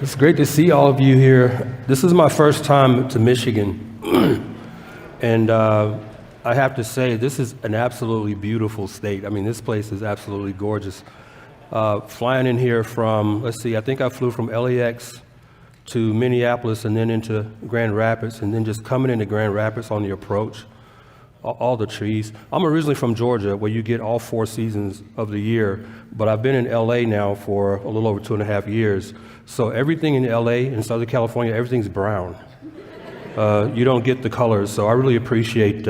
It's great to see all of you here. This is my first time to Michigan, and I have to say, this is an absolutely beautiful state. I mean, this place is absolutely gorgeous. Flying in here from, let's see, I think I flew from LAX to Minneapolis and then into Grand Rapids, and then just coming into Grand Rapids on the approach, all the trees. I'm originally from Georgia, where you get all 4 seasons of the year, but I've been in LA now for a little over 2.5 years. So everything in LA, in Southern California, everything's brown. You don't get the colors, so I really appreciate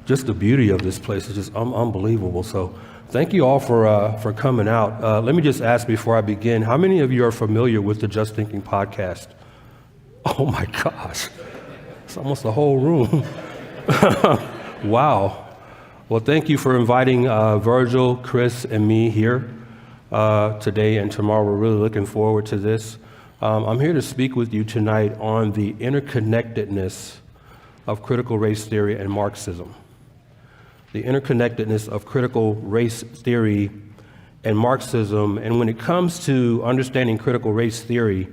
just the beauty of this place. It's just unbelievable. So thank you all for coming out. Let me just ask before I begin, how many of you are familiar with the Just Thinking podcast? Oh my gosh, it's almost the whole room. Wow. Well, thank you for inviting Virgil, Chris, and me here today and tomorrow. We're really looking forward to this. I'm here to speak with you tonight on the interconnectedness of critical race theory and Marxism. The interconnectedness of critical race theory and Marxism. And when it comes to understanding critical race theory,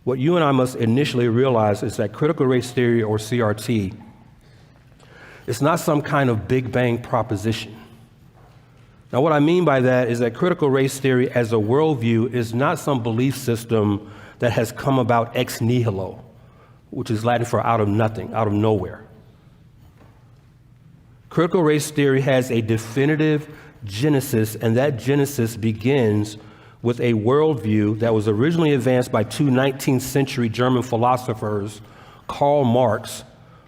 what you and I must initially realize is that critical race theory, or CRT, it's not some kind of Big Bang proposition. Now, what I mean by that is that critical race theory as a worldview is not some belief system that has come about ex nihilo, which is Latin for out of nothing, out of nowhere. Critical race theory has a definitive genesis, and that genesis begins with a worldview that was originally advanced by 2 19th century German philosophers, Karl Marx,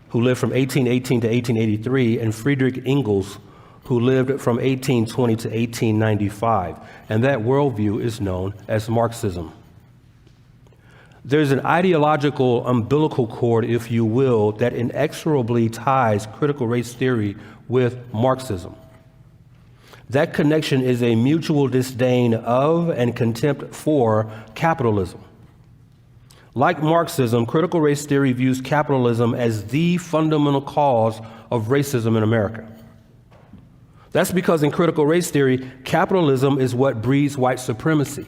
who lived from 1818 to 1883, and Friedrich Engels, who lived from 1820 to 1895. And that worldview is known as Marxism. There's an ideological umbilical cord, if you will, that inexorably ties critical race theory with Marxism. That connection is a mutual disdain of and contempt for capitalism. Like Marxism, critical race theory views capitalism as the fundamental cause of racism in America. That's because in critical race theory, capitalism is what breeds white supremacy.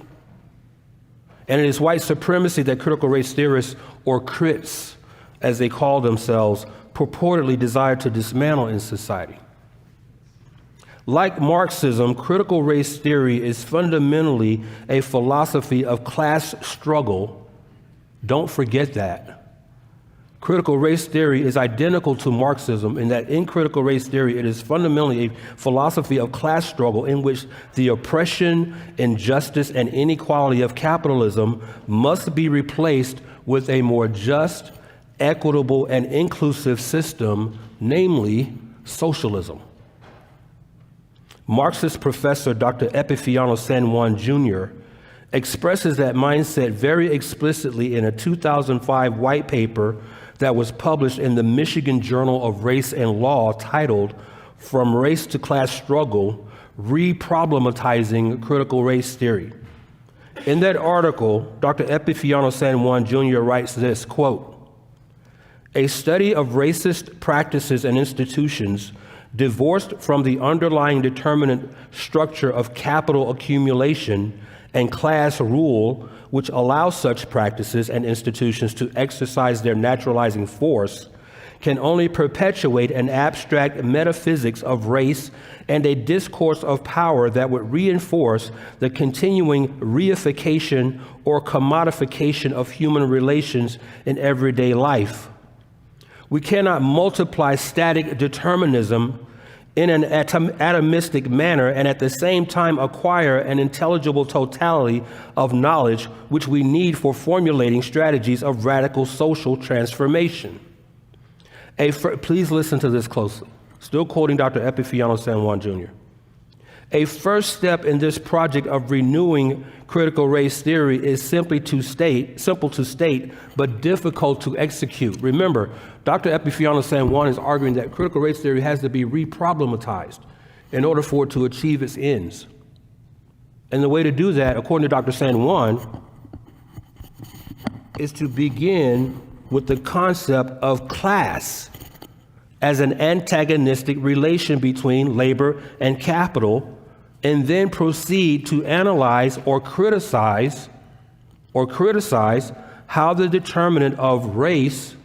And it is white supremacy that critical race theorists, or crits, as they call themselves, purportedly desire to dismantle in society. Like Marxism, critical race theory is fundamentally a philosophy of class struggle. Don't forget that. Critical race theory is identical to Marxism in that in critical race theory, it is fundamentally a philosophy of class struggle in which the oppression, injustice, and inequality of capitalism must be replaced with a more just, equitable, and inclusive system, namely socialism. Marxist professor Dr. Epifanio San Juan Jr. expresses that mindset very explicitly in a 2005 white paper that was published in the Michigan Journal of Race and Law titled From Race to Class Struggle, Reproblematizing Critical Race Theory. In that article, Dr. Epifanio San Juan Jr. writes this, quote, "A study of racist practices and institutions divorced from the underlying determinant structure of capital accumulation and class rule, which allows such practices and institutions to exercise their naturalizing force, can only perpetuate an abstract metaphysics of race and a discourse of power that would reinforce the continuing reification or commodification of human relations in everyday life. We cannot multiply static determinism in an atomistic manner and at the same time acquire an intelligible totality of knowledge which we need for formulating strategies of radical social transformation." Please listen to this closely. Still quoting Dr. Epifanio San Juan Jr. "A first step in this project of renewing critical race theory is simple to state, but difficult to execute." Remember, Dr. Epifanio San Juan is arguing that critical race theory has to be reproblematized in order for it to achieve its ends. And the way to do that, according to Dr. San Juan, is to begin with the concept of class as an antagonistic relation between labor and capital, and then proceed to analyze or criticize or criticize how the determinant of race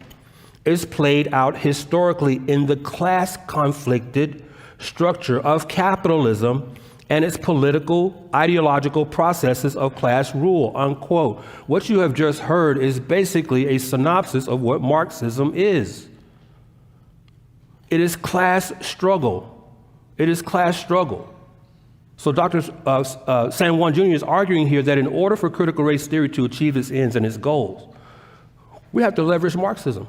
is played out historically in the class-conflicted structure of capitalism and its political, ideological processes of class rule, unquote. What you have just heard is basically a synopsis of what Marxism is. It is class struggle. It is class struggle. So Dr. San Juan Jr. is arguing here that in order for critical race theory to achieve its ends and its goals, we have to leverage Marxism.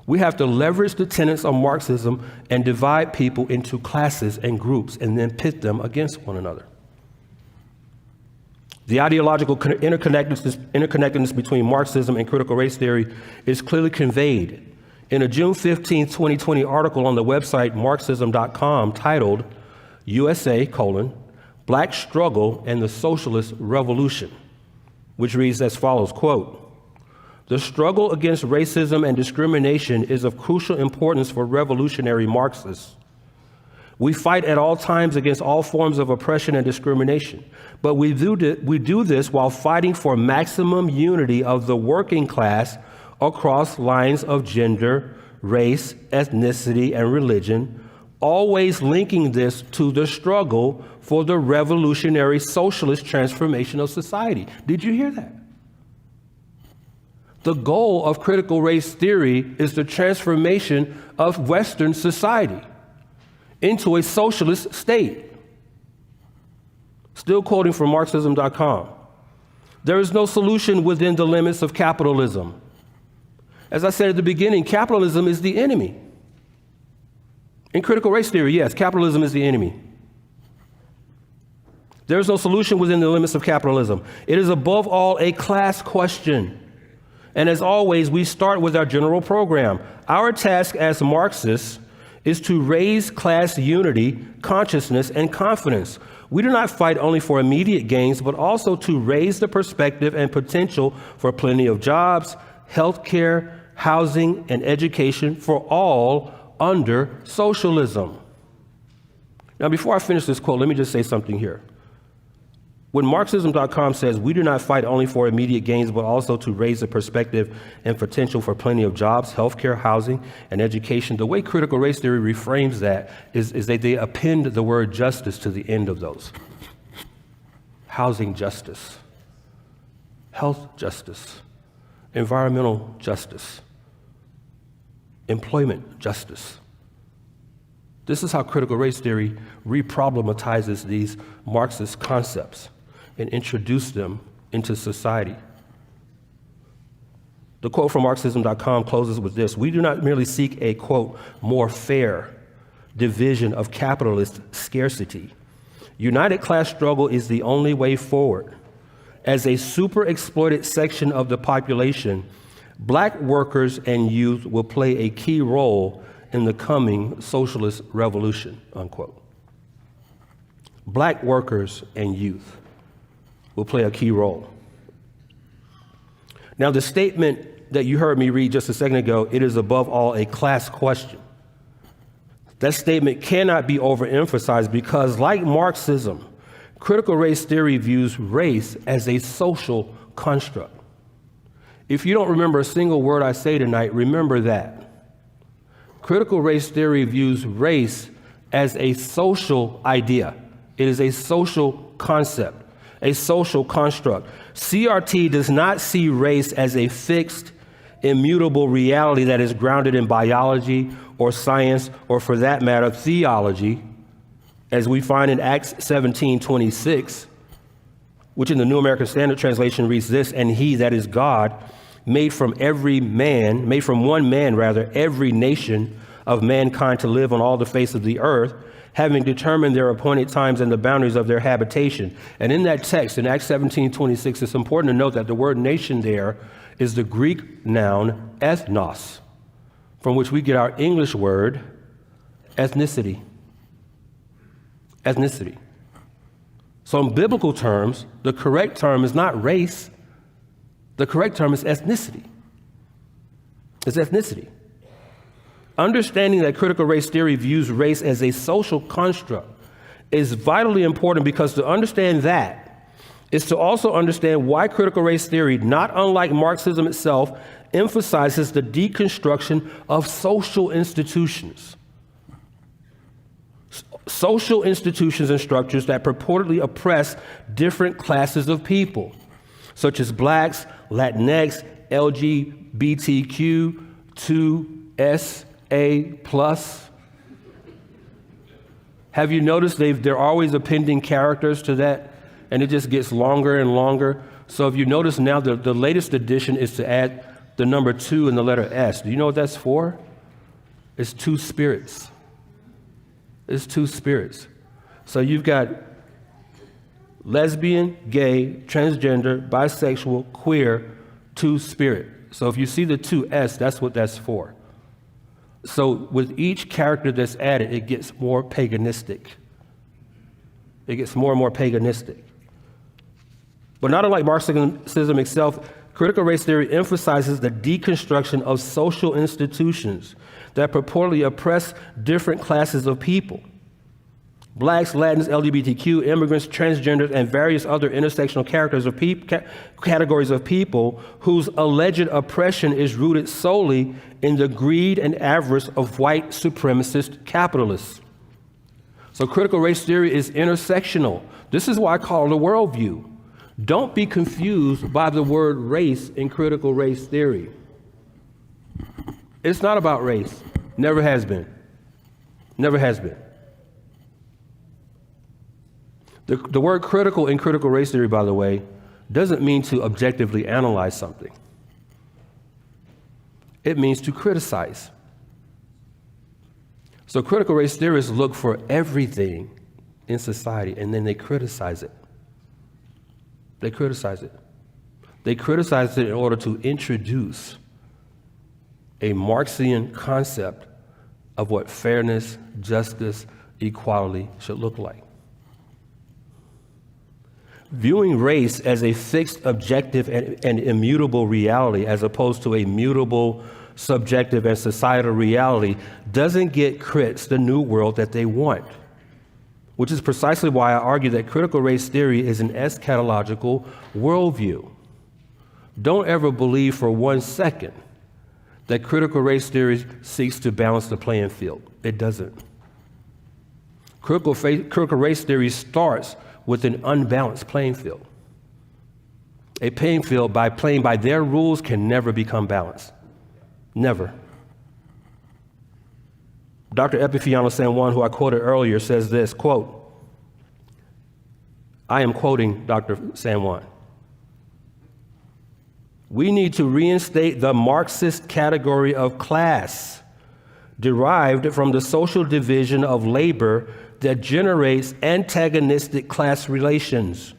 We have to leverage the tenets of Marxism and divide people into classes and groups and then pit them against one another. The ideological interconnectedness between Marxism and critical race theory is clearly conveyed in a June 15, 2020 article on the website Marxism.com titled USA, Black Struggle and the Socialist Revolution, which reads as follows, quote, "The struggle against racism and discrimination is of crucial importance for revolutionary Marxists. We fight at all times against all forms of oppression and discrimination, but we do this while fighting for maximum unity of the working class across lines of gender, race, ethnicity, and religion, always linking this to the struggle for the revolutionary socialist transformation of society." Did you hear that? The goal of critical race theory is the transformation of Western society into a socialist state. Still quoting from Marxism.com, "There is no solution within the limits of capitalism. As I said at the beginning, capitalism is the enemy." In critical race theory, yes, capitalism is the enemy. There is no solution within the limits of capitalism. It is above all a class question. And as always, we start with our general program. Our task as Marxists is to raise class unity, consciousness, and confidence. We do not fight only for immediate gains, but also to raise the perspective and potential for plenty of jobs, health care, housing, and education for all under socialism. Now, before I finish this quote, let me just say something here. When Marxism.com says we do not fight only for immediate gains, but also to raise the perspective and potential for plenty of jobs, healthcare, housing, and education, the way critical race theory reframes that is that they append the word justice to the end of those. Housing justice, health justice, environmental justice, employment justice. This is how critical race theory reproblematizes these Marxist concepts and introduce them into society. The quote from Marxism.com closes with this: "We do not merely seek a, quote, more fair division of capitalist scarcity. United class struggle is the only way forward. As a super exploited section of the population, Black workers and youth will play a key role in the coming socialist revolution," unquote. Black workers and youth will play a key role. Now, the statement that you heard me read just a second ago, "it is above all a class question," that statement cannot be overemphasized because, like Marxism, critical race theory views race as a social construct. If you don't remember a single word I say tonight, remember that. Critical race theory views race as a social idea. It is a social concept, a social construct. CRT does not see race as a fixed, immutable reality that is grounded in biology or science, or for that matter, theology, as we find in Acts 17:26, which in the New American Standard Translation reads this: "And he, that is God, made from one man, every nation of mankind to live on all the face of the earth, having determined their appointed times and the boundaries of their habitation." And in that text, in Acts 17:26, it's important to note that the word nation there is the Greek noun ethnos, from which we get our English word ethnicity. Ethnicity. So in biblical terms, the correct term is not race. The correct term is ethnicity. It's ethnicity. Understanding that critical race theory views race as a social construct is vitally important, because to understand that is to also understand why critical race theory, not unlike Marxism itself, emphasizes the deconstruction of social institutions. Social institutions and structures that purportedly oppress different classes of people, such as blacks, Latinx, LGBTQ, 2SA+. Have you noticed they're always appending characters to that, and it just gets longer and longer? So if you notice now, the latest addition is to add the number 2 and the letter S. Do you know what that's for? It's two spirits. It's two spirits. So you've got lesbian, gay, transgender, bisexual, queer, two spirit. So if you see the 2S, that's what that's for. So with each character that's added, it gets more paganistic. It gets more and more paganistic. But not unlike Marxism itself, critical race theory emphasizes the deconstruction of social institutions that purportedly oppress different classes of people. Blacks, Latins, LGBTQ, immigrants, transgenders, and various other intersectional categories of people whose alleged oppression is rooted solely in the greed and avarice of white supremacist capitalists. So critical race theory is intersectional. This is why I call it a worldview. Don't be confused by the word race in critical race theory. It's not about race. Never has been. Never has been. The word critical in critical race theory, by the way, doesn't mean to objectively analyze something. It means to criticize. So critical race theorists look for everything in society and then they criticize it. They criticize it. They criticize it in order to introduce a Marxian concept of what fairness, justice, equality should look like. Viewing race as a fixed, objective, and immutable reality as opposed to a mutable, subjective, and societal reality doesn't get crits the new world that they want, which is precisely why I argue that critical race theory is an eschatological worldview. Don't ever believe for 1 second that critical race theory seeks to balance the playing field. It doesn't. Critical race theory starts with an unbalanced playing field. A playing field by playing by their rules can never become balanced. Never. Dr. Epifanio San Juan, who I quoted earlier, says this, quote, I am quoting Dr. San Juan. We need to reinstate the Marxist category of class, derived from the social division of labor that generates antagonistic class relations.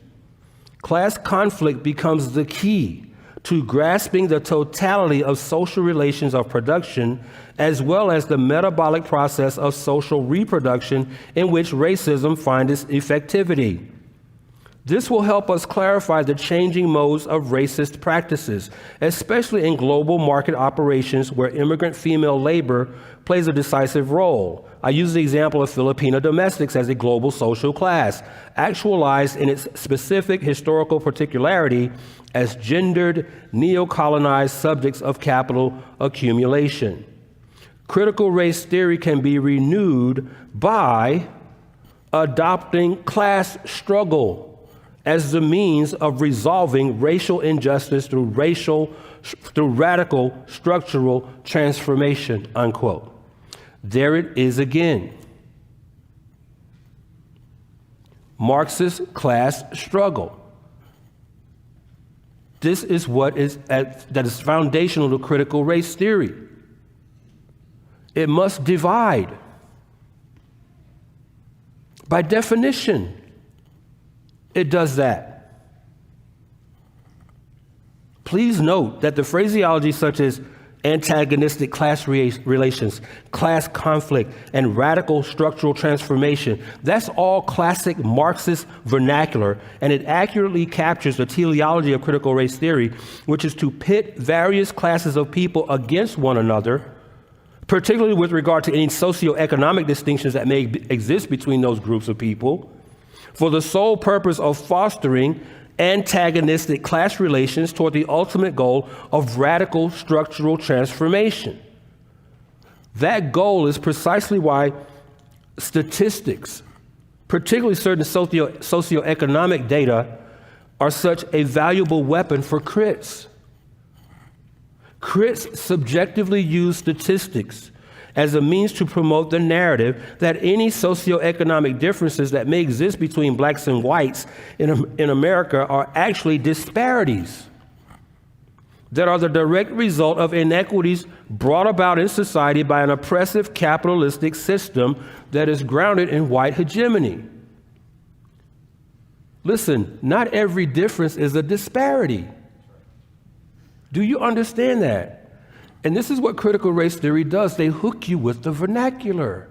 Class conflict becomes the key to grasping the totality of social relations of production, as well as the metabolic process of social reproduction in which racism finds its effectivity. This will help us clarify the changing modes of racist practices, especially in global market operations where immigrant female labor plays a decisive role. I use the example of Filipino domestics as a global social class, actualized in its specific historical particularity as gendered, neo-colonized subjects of capital accumulation. Critical race theory can be renewed by adopting class struggle as the means of resolving racial injustice through radical structural transformation, unquote. There it is again. Marxist class struggle. This is what that is foundational to critical race theory. It must divide. By definition, it does that. Please note that the phraseology such as antagonistic class relations, class conflict, and radical structural transformation, that's all classic Marxist vernacular, and it accurately captures the teleology of critical race theory, which is to pit various classes of people against one another, particularly with regard to any socioeconomic distinctions that may exist between those groups of people, for the sole purpose of fostering antagonistic class relations toward the ultimate goal of radical structural transformation. That goal is precisely why statistics, particularly certain socioeconomic data, are such a valuable weapon for crits. Crits subjectively use statistics as a means to promote the narrative that any socioeconomic differences that may exist between blacks and whites in America are actually disparities that are the direct result of inequities brought about in society by an oppressive capitalistic system that is grounded in white hegemony. Listen, not every difference is a disparity. Do you understand that? And this is what critical race theory does. They hook you with the vernacular.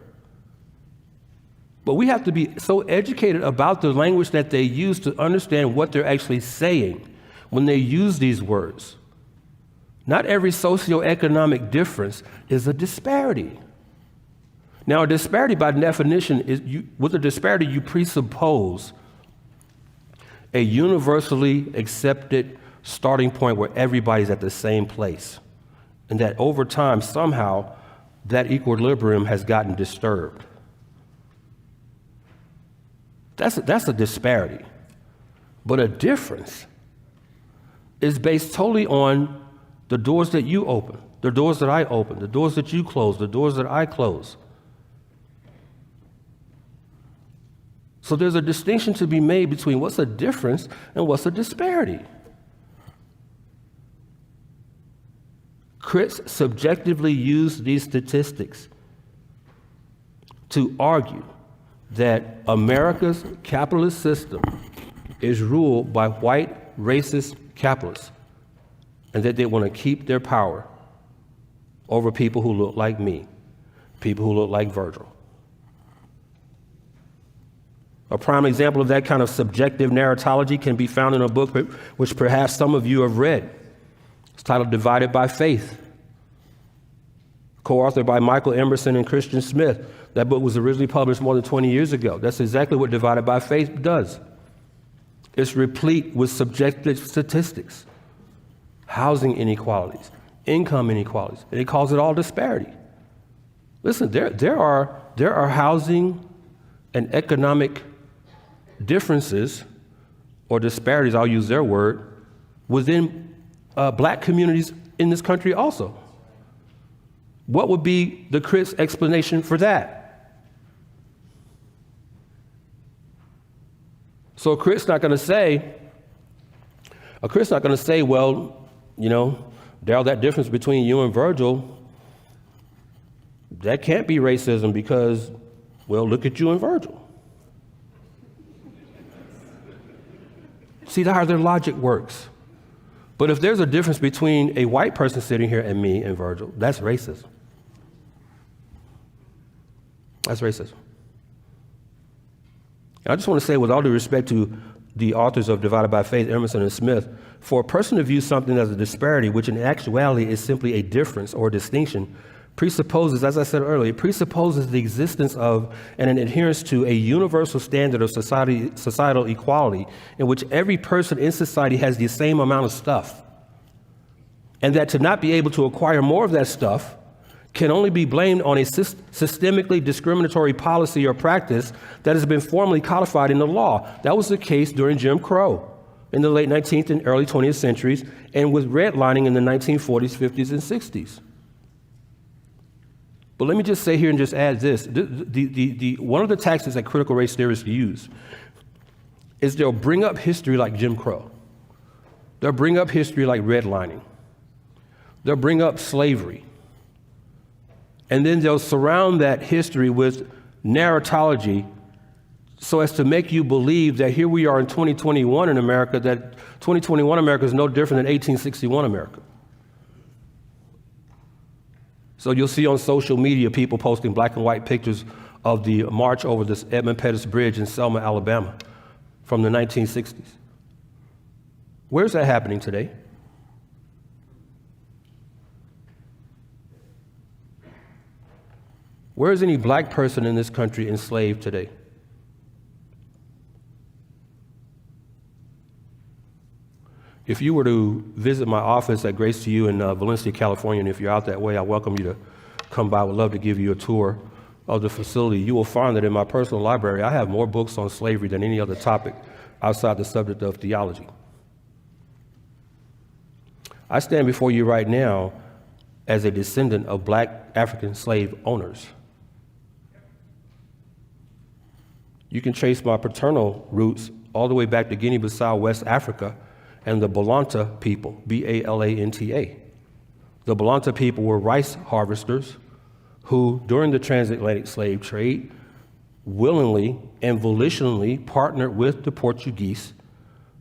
But we have to be so educated about the language that they use to understand what they're actually saying when they use these words. Not every socioeconomic difference is a disparity. Now, a disparity by definition is, with a disparity, you presuppose a universally accepted starting point where everybody's at the same place. And that over time, somehow, that equilibrium has gotten disturbed. That's a disparity. But a difference is based totally on the doors that you open, the doors that I open, the doors that you close, the doors that I close. So there's a distinction to be made between what's a difference and what's a disparity. Crits subjectively use these statistics to argue that America's capitalist system is ruled by white racist capitalists and that they want to keep their power over people who look like me, people who look like Virgil. A prime example of that kind of subjective narratology can be found in a book which perhaps some of you have read. It's titled Divided by Faith, co-authored by Michael Emerson and Christian Smith. That book was originally published more than 20 years ago. That's exactly what Divided by Faith does. It's replete with subjective statistics, housing inequalities, income inequalities, and it calls it all disparity. Listen, there are housing and economic differences or disparities, I'll use their word, within black communities in this country also. What would be the Chris explanation for that? So a Chris not going to say, well, you know, Darrell, that difference between you and Virgil, that can't be racism because, well, look at you and Virgil. See how their logic works. But if there's a difference between a white person sitting here and me and Virgil, that's racism. That's racism. And I just want to say, with all due respect to the authors of Divided by Faith, Emerson and Smith, for a person to view something as a disparity, which in actuality is simply a difference or distinction, presupposes, as I said earlier, presupposes the existence of and an adherence to a universal standard of societal equality in which every person in society has the same amount of stuff. And that to not be able to acquire more of that stuff can only be blamed on a systemically discriminatory policy or practice that has been formally codified in the law. That was the case during Jim Crow in the late 19th and early 20th centuries, and with redlining in the 1940s, 50s, and 60s. But let me just say here and just add this. One of the tactics that critical race theorists use is they'll bring up history like Jim Crow. They'll bring up history like redlining. They'll bring up slavery. And then they'll surround that history with narratology so as to make you believe that here we are in 2021 in America, that 2021 America is no different than 1861 America. So you'll see on social media people posting black and white pictures of the march over this Edmund Pettus Bridge in Selma, Alabama from the 1960s. Where's that happening today? Where is any black person in this country enslaved today? If you were to visit my office at Grace to You in Valencia, California, and if you're out that way, I welcome you to come by. I would love to give you a tour of the facility. You will find that in my personal library, I have more books on slavery than any other topic outside the subject of theology. I stand before you right now as a descendant of black African slave owners. You can trace my paternal roots all the way back to Guinea-Bissau, West Africa, and the Balanta people, B-A-L-A-N-T-A. The Balanta people were rice harvesters who, during the transatlantic slave trade, willingly and volitionally partnered with the Portuguese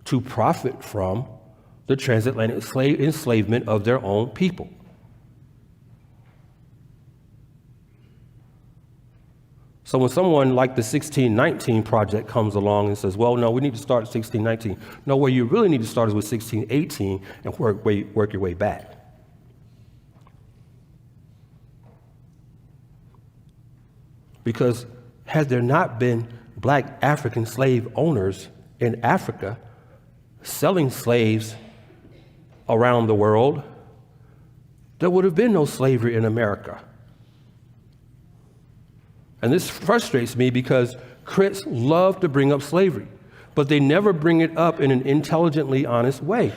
to profit from the transatlantic enslavement of their own people. So when someone like the 1619 Project comes along and says, well, no, we need to start at 1619. No, where you really need to start is with 1618 and work your way back. Because had there not been black African slave owners in Africa selling slaves around the world, there would have been no slavery in America. And this frustrates me because critics love to bring up slavery, but they never bring it up in an intelligently honest way.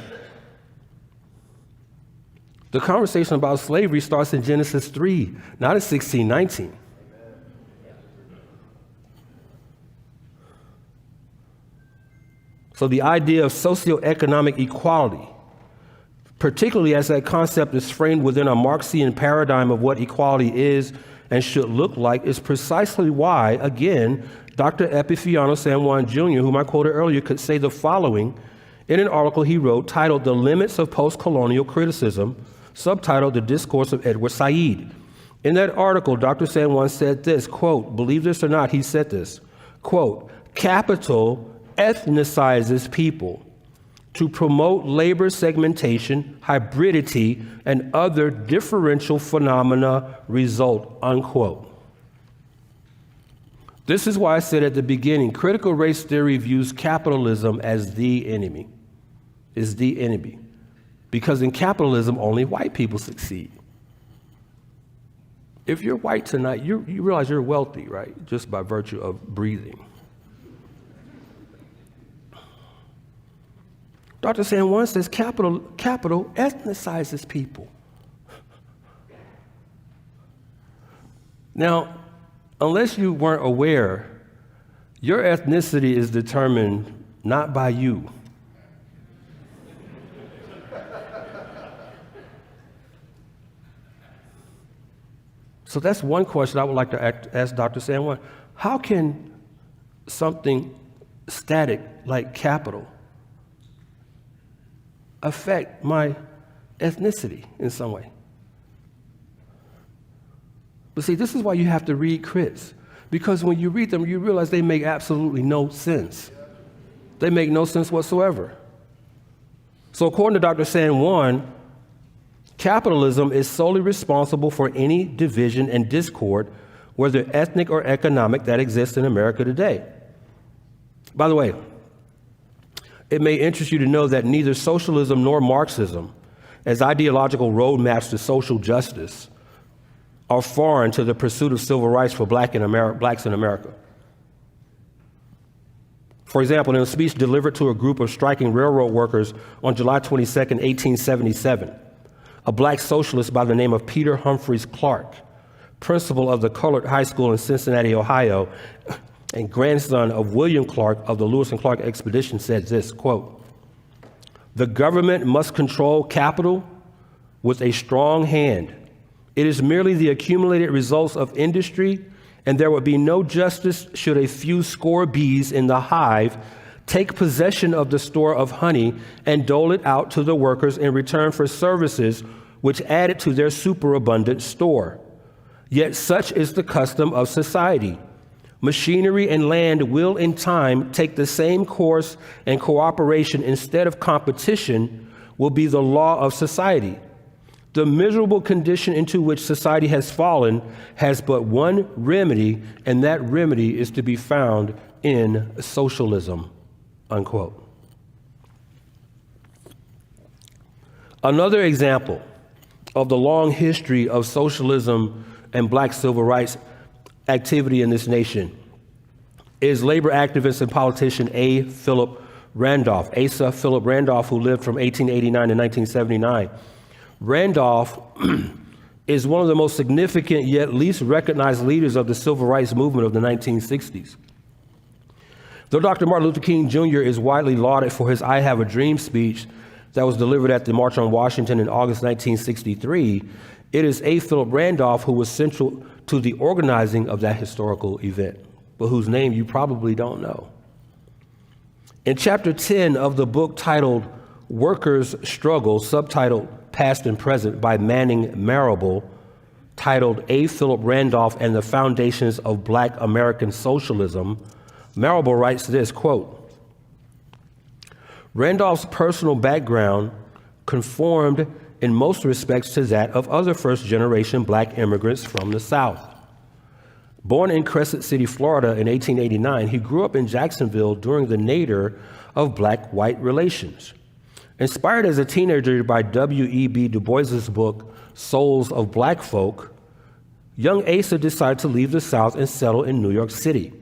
The conversation about slavery starts in Genesis 3, not in 1619. So the idea of socioeconomic equality, particularly as that concept is framed within a Marxian paradigm of what equality is and should look like, is precisely why, again, Dr. Epifano San Juan Jr., whom I quoted earlier, could say the following in an article he wrote titled "The Limits of Post-Colonial Criticism," subtitled "The Discourse of Edward Said." In that article, Dr. San Juan said this, quote, believe this or not, he said this, quote, "Capital ethnicizes people to promote labor segmentation, hybridity, and other differential phenomena result," unquote. This is why I said at the beginning, critical race theory views capitalism as the enemy, because in capitalism, only white people succeed. If you're white tonight, you realize you're wealthy, right? Just by virtue of breathing. Dr. San Juan says capital ethnicizes people. Now, unless you weren't aware, your ethnicity is determined not by you. So that's one question I would like to ask Dr. San Juan. How can something static like capital affect my ethnicity in some way? But see, this is why you have to read crits, because when you read them, you realize they make absolutely no sense. They make no sense whatsoever. So according to Dr. San Juan, capitalism is solely responsible for any division and discord, whether ethnic or economic, that exists in America today. By the way, it may interest you to know that neither socialism nor Marxism, as ideological roadmaps to social justice, are foreign to the pursuit of civil rights for blacks in America. For example, in a speech delivered to a group of striking railroad workers on July 22nd, 1877, a black socialist by the name of Peter Humphreys Clark, principal of the Colored High School in Cincinnati, Ohio, and grandson of William Clark of the Lewis and Clark expedition, said this, quote, "The government must control capital with a strong hand. It is merely the accumulated results of industry, and there would be no justice should a few score bees in the hive take possession of the store of honey and dole it out to the workers in return for services which added to their superabundant store. Yet such is the custom of society. Machinery and land will in time take the same course, and cooperation instead of competition will be the law of society. The miserable condition into which society has fallen has but one remedy, and that remedy is to be found in socialism," unquote. Another example of the long history of socialism and black civil rights activity in this nation is labor activist and politician A. Philip Randolph, Asa Philip Randolph, who lived from 1889 to 1979. Randolph is one of the most significant yet least recognized leaders of the civil rights movement of the 1960s. Though Dr. Martin Luther King Jr. is widely lauded for his I Have a Dream speech that was delivered at the March on Washington in August 1963, it is A. Philip Randolph who was central to the organizing of that historical event, but whose name you probably don't know. In chapter 10 of the book titled Workers' Struggle, subtitled Past and Present by Manning Marable, titled A. Philip Randolph and the Foundations of Black American Socialism, Marable writes this, quote, Randolph's personal background conformed in most respects to that of other first-generation black immigrants from the South. Born in Crescent City, Florida in 1889, he grew up in Jacksonville during the nadir of black-white relations. Inspired as a teenager by W.E.B. Du Bois's book, Souls of Black Folk, young Asa decided to leave the South and settle in New York City.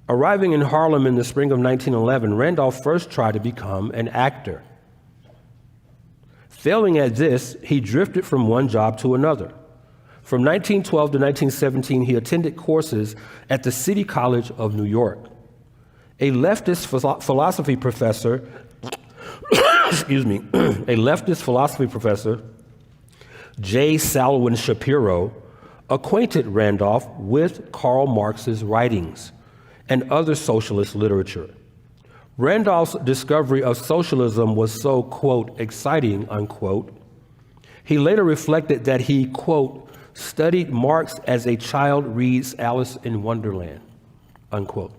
Arriving in Harlem in the spring of 1911, Randolph first tried to become an actor. Failing at this, he drifted from one job to another. From 1912 to 1917, he attended courses at the City College of New York. A leftist philosophy professor, J. Salwin Shapiro, acquainted Randolph with Karl Marx's writings and other socialist literature. Randolph's discovery of socialism was so, quote, exciting, unquote. He later reflected that he, quote, studied Marx as a child reads Alice in Wonderland, unquote.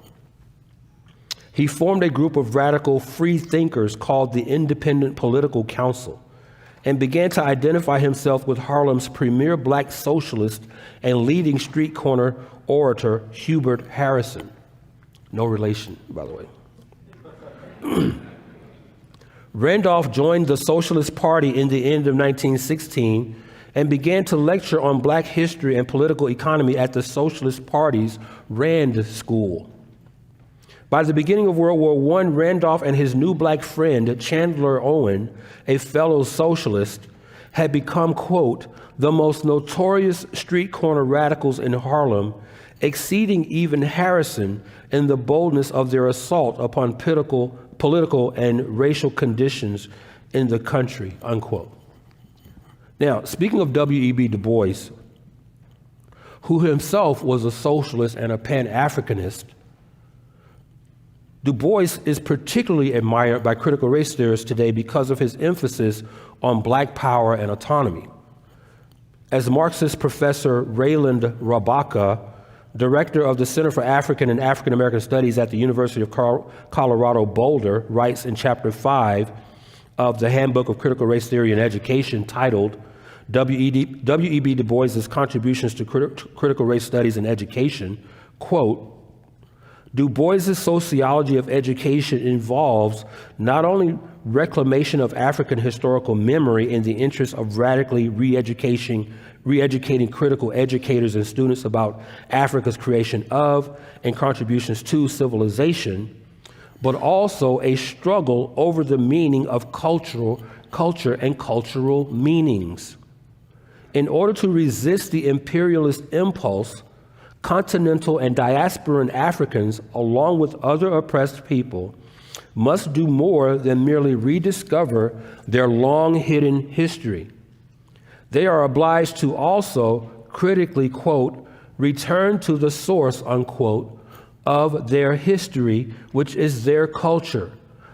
He formed a group of radical free thinkers called the Independent Political Council and began to identify himself with Harlem's premier black socialist and leading street corner orator, Hubert Harrison. No relation, by the way. Randolph joined the Socialist Party in the end of 1916 and began to lecture on black history and political economy at the Socialist Party's Rand School. By the beginning of World War I, Randolph and his new black friend, Chandler Owen, a fellow socialist, had become, quote, the most notorious street corner radicals in Harlem, exceeding even Harrison in the boldness of their assault upon political and racial conditions in the country, unquote. Now, speaking of W.E.B. Du Bois, who himself was a socialist and a Pan-Africanist, Du Bois is particularly admired by critical race theorists today because of his emphasis on black power and autonomy. As Marxist professor Rayland Rabaka, director of the Center for African and African American Studies at the University of Colorado Boulder, writes in Chapter 5 of the Handbook of Critical Race Theory in Education, titled W.E.B. Du Bois's Contributions to Critical Race Studies in Education, quote, Du Bois's sociology of education involves not only reclamation of African historical memory in the interest of radically re-educating critical educators and students about Africa's creation of and contributions to civilization, but also a struggle over the meaning of culture and cultural meanings. In order to resist the imperialist impulse, continental and diasporan Africans, along with other oppressed people, must do more than merely rediscover their long-hidden history. They are obliged to also critically, quote, return to the source, unquote, of their history, which is their culture,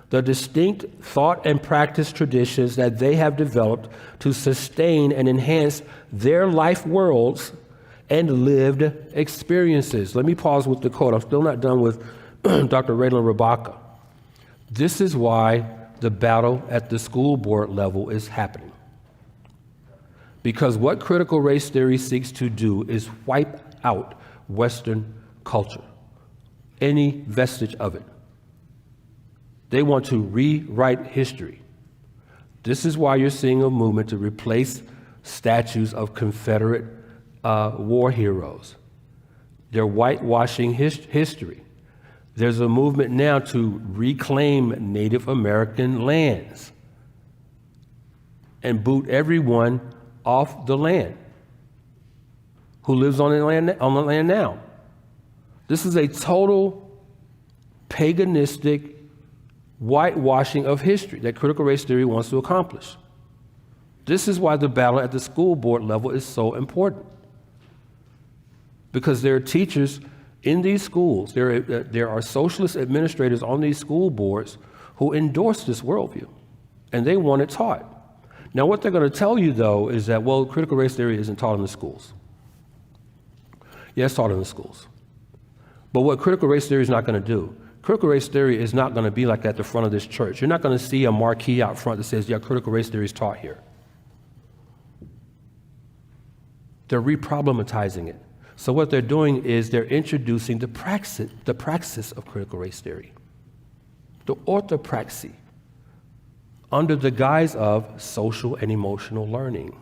the distinct thought and practice traditions that they have developed to sustain and enhance their life worlds and lived experiences. Let me pause with the quote. I'm still not done with Dr. Rayland Rabaka. This is why the battle at the school board level is happening. Because what critical race theory seeks to do is wipe out Western culture, any vestige of it. They want to rewrite history. This is why you're seeing a movement to replace statues of Confederate war heroes. They're whitewashing history. There's a movement now to reclaim Native American lands and boot everyone off the land who lives on the land now. This is a total paganistic whitewashing of history that critical race theory wants to accomplish. This is why the battle at the school board level is so important. Because there are teachers in these schools, there are socialist administrators on these school boards who endorse this worldview, and they want it taught. Now, what they're going to tell you, though, is that, well, critical race theory isn't taught in the schools. Yeah, it's taught in the schools. But what critical race theory is not going to do, critical race theory is not going to be like at the front of this church. You're not going to see a marquee out front that says, yeah, critical race theory is taught here. They're re-problematizing it. So what they're doing is they're introducing the praxis of critical race theory, the orthopraxy, under the guise of social and emotional learning,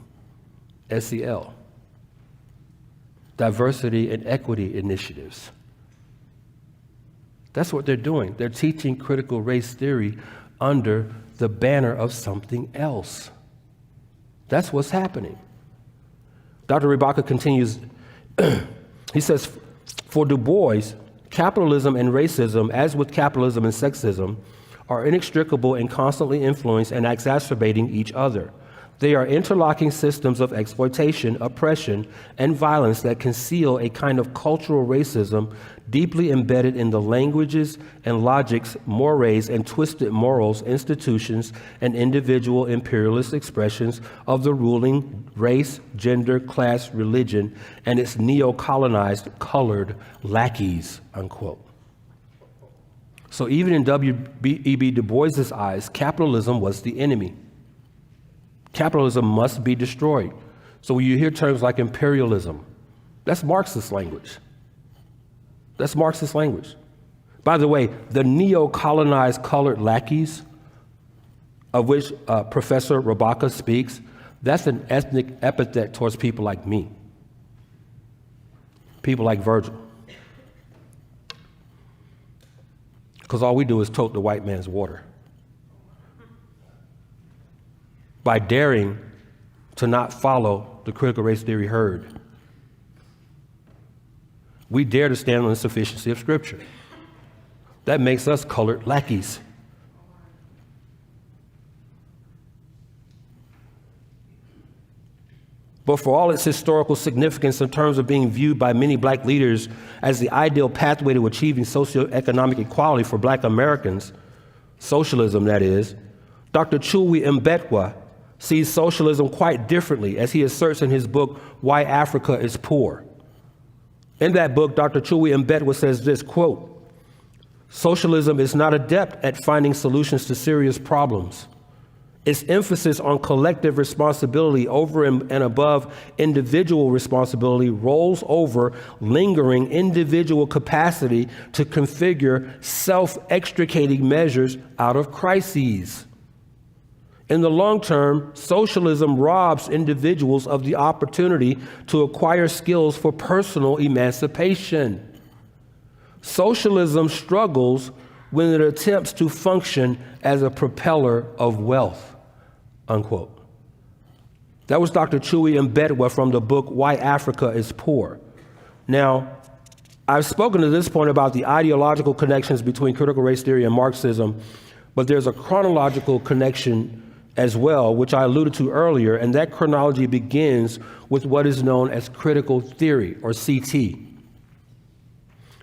SEL, diversity and equity initiatives. That's what they're doing. They're teaching critical race theory under the banner of something else. That's what's happening. Dr. Rabaka continues, he says, for Du Bois, capitalism and racism, as with capitalism and sexism, are inextricable and constantly influenced and exacerbating each other. They are interlocking systems of exploitation, oppression, and violence that conceal a kind of cultural racism deeply embedded in the languages and logics, mores, and twisted morals, institutions, and individual imperialist expressions of the ruling race, gender, class, religion, and its neo-colonized colored lackeys, unquote. So even in W.E.B. Du Bois's eyes, capitalism was the enemy. Capitalism must be destroyed. So when you hear terms like imperialism, that's Marxist language. That's Marxist language. By the way, the neo-colonized colored lackeys, of which Professor Rabaka speaks, that's an ethnic epithet towards people like me, people like Virgil. Because all we do is tote the white man's water. By daring to not follow the critical race theory herd. We dare to stand on the sufficiency of Scripture. That makes us colored lackeys. But for all its historical significance in terms of being viewed by many black leaders as the ideal pathway to achieving socioeconomic equality for black Americans, socialism that is, Dr. Chulwe Mbetwa sees socialism quite differently, as he asserts in his book, Why Africa is Poor. In that book, Dr. Chulwe Mbetwa says this, quote, socialism is not adept at finding solutions to serious problems. Its emphasis on collective responsibility over and above individual responsibility rolls over lingering individual capacity to configure self-extricating measures out of crises. In the long term, socialism robs individuals of the opportunity to acquire skills for personal emancipation. Socialism struggles when it attempts to function as a propeller of wealth, unquote. That was Dr. Chulwe Mbetwa from the book, Why Africa is Poor. Now, I've spoken to this point about the ideological connections between critical race theory and Marxism, but there's a chronological connection as well, which I alluded to earlier, and that chronology begins with what is known as critical theory, or CT.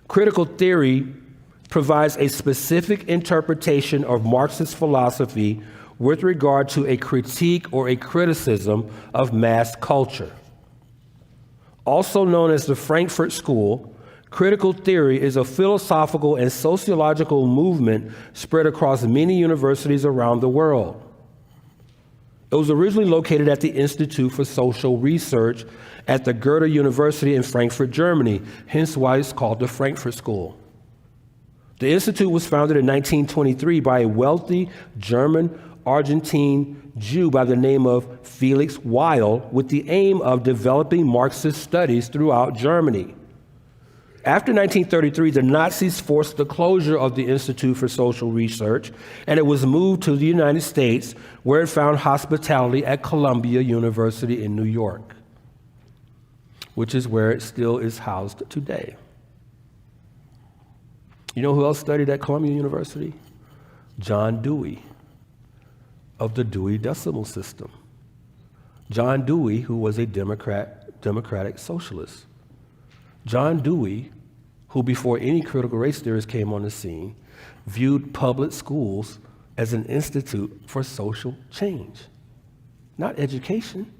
Critical theory provides a specific interpretation of Marxist philosophy with regard to a critique or a criticism of mass culture. Also known as the Frankfurt School, critical theory is a philosophical and sociological movement spread across many universities around the world. It was originally located at the Institute for Social Research at the Goethe University in Frankfurt, Germany, hence why it's called the Frankfurt School. The institute was founded in 1923 by a wealthy German Argentine Jew by the name of Felix Weil with the aim of developing Marxist studies throughout Germany. After 1933, the Nazis forced the closure of the Institute for Social Research, and it was moved to the United States, where it found hospitality at Columbia University in New York, which is where it still is housed today. You know who else studied at Columbia University? John Dewey of the Dewey Decimal System. John Dewey, who was a democratic socialist. John Dewey, who before any critical race theorists came on the scene, viewed public schools as an institute for social change, not education.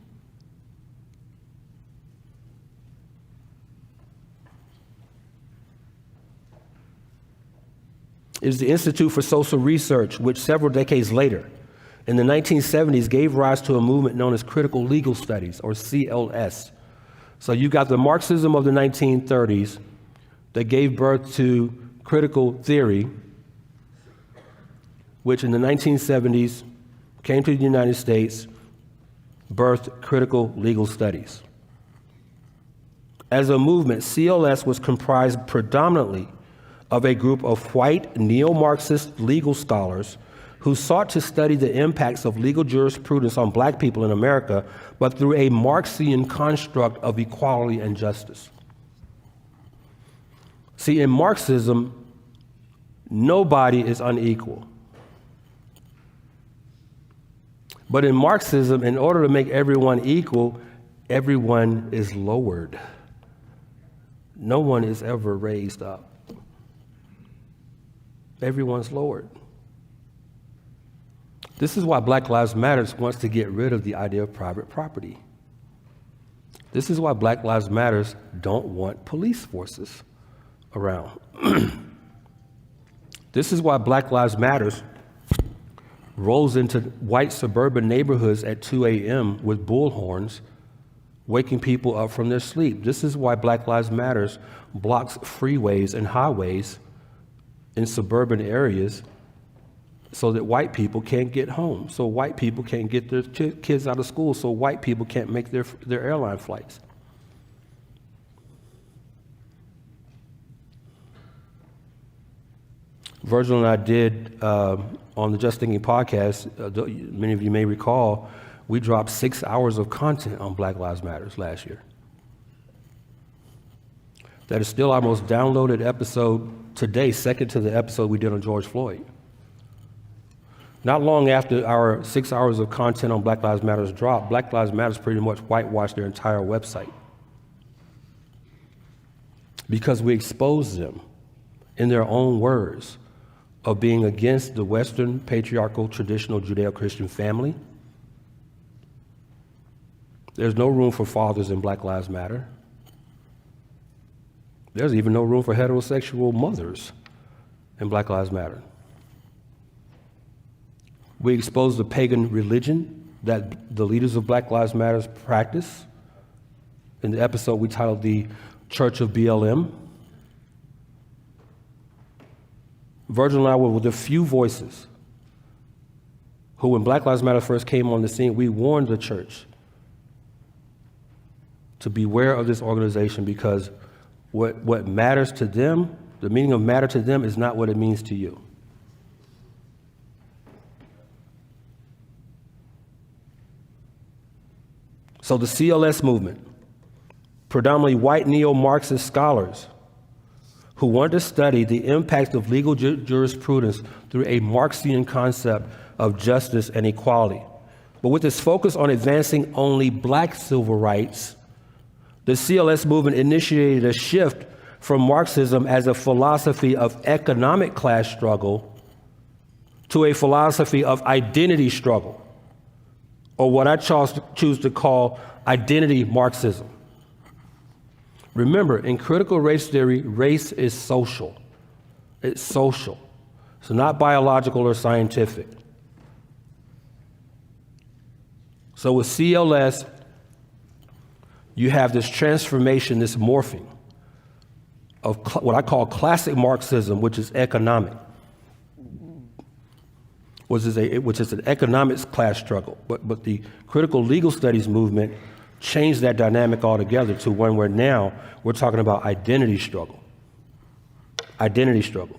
It was the Institute for Social Research, which several decades later, in the 1970s, gave rise to a movement known as Critical Legal Studies, or CLS. So you got the Marxism of the 1930s that gave birth to critical theory, which in the 1970s came to the United States, birthed critical legal studies. As a movement, CLS was comprised predominantly of a group of white neo-Marxist legal scholars who sought to study the impacts of legal jurisprudence on black people in America, but through a Marxian construct of equality and justice. See, in Marxism, nobody is unequal. But in Marxism, in order to make everyone equal, everyone is lowered. No one is ever raised up. Everyone's lowered. This is why Black Lives Matter wants to get rid of the idea of private property. This is why Black Lives Matter don't want police forces around. This is why Black Lives Matter rolls into white suburban neighborhoods at 2 a.m. with bullhorns, waking people up from their sleep. This is why Black Lives Matter blocks freeways and highways in suburban areas so that white people can't get home, so white people can't get their kids out of school, so white people can't make their airline flights. Virgil and I did, on the Just Thinking podcast, many of you may recall, we dropped 6 hours of content on Black Lives Matter last year. That is still our most downloaded episode today, second to the episode we did on George Floyd. Not long after our 6 hours of content on Black Lives Matter dropped, Black Lives Matter pretty much whitewashed their entire website because we exposed them in their own words of being against the Western patriarchal traditional Judeo-Christian family. There's no room for fathers in Black Lives Matter. There's even no room for heterosexual mothers in Black Lives Matter. We expose the pagan religion that the leaders of Black Lives Matter practice. In the episode we titled The Church of BLM. Virgil and I were the few voices who, when Black Lives Matter first came on the scene, we warned the church to beware of this organization because what matters to them, the meaning of matter to them is not what it means to you. So the CLS movement, predominantly white neo-Marxist scholars who want to study the impact of legal jurisprudence through a Marxian concept of justice and equality. But with its focus on advancing only black civil rights, the CLS movement initiated a shift from Marxism as a philosophy of economic class struggle to a philosophy of identity struggle, or what I choose to call identity Marxism. Remember, in critical race theory, race is social. It's social. It's not biological or scientific. So with CLS, you have this transformation, this morphing of what I call classic Marxism, which is economic, which is an economics class struggle. But the critical legal studies movement changed that dynamic altogether to one where now we're talking about identity struggle. Identity struggle.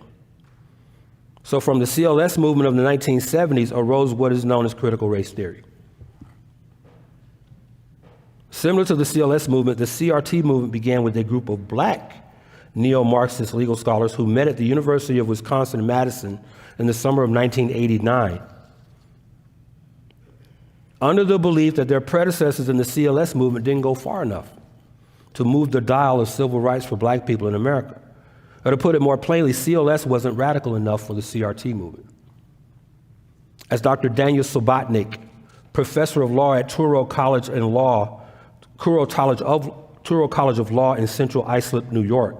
So from the CLS movement of the 1970s arose what is known as critical race theory. Similar to the CLS movement, the CRT movement began with a group of black neo-Marxist legal scholars who met at the University of Wisconsin-Madison in the summer of 1989, under the belief that their predecessors in the CLS movement didn't go far enough to move the dial of civil rights for black people in America. Or to put it more plainly, CLS wasn't radical enough for the CRT movement. As Dr. Daniel Subotnick, professor of law at Touro College of Law in Central Islip, New York,